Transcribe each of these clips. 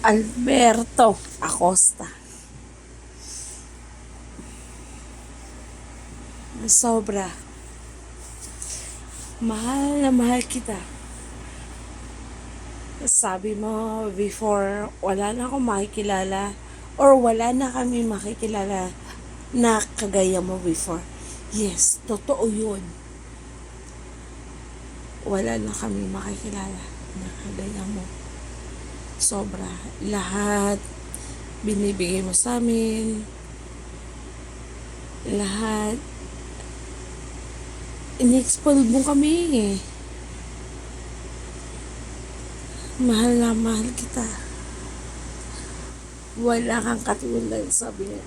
Alberto Acosta. Sobra. Mahal na mahal kita. Sabi mo before, wala na akong makikilala or wala na kami makikilala na kagaya mo before. Yes, totoo yun. Wala na kami makikilala na kagaya mo. Sobra. Lahat binibigay mo sa amin. Lahat in-expose mo kami eh. Mahal na mahal kita. Wala kang katulad, sabi niya.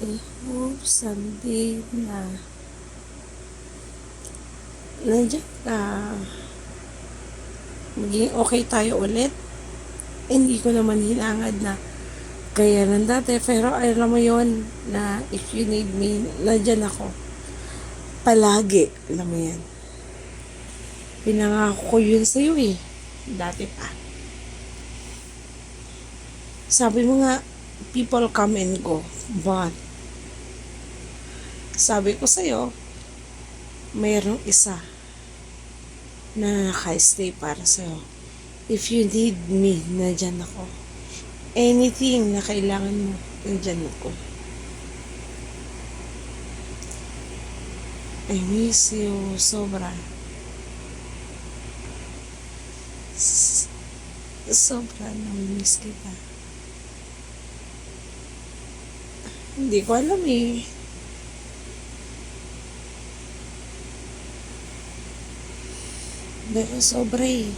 I hope someday na nandiyan ka. Maging okay tayo ulit. Hindi ko naman hinangad na kaya ng dati, pero alam mo yon na if you need me, nandiyan ako. Palagi, alam mo yan. Pinangako ko yun sa'yo eh. Dati pa. Sabi mo nga, people come and go. But, sabi ko sa'yo, mayroong isa na naka-stay para sa'yo. If you need me, nandiyan ako. Anything na kailangan mo, nandiyan ako. I miss you sobra. Sobra na miss kita. Hindi ko alam eh. Pero sobra eh.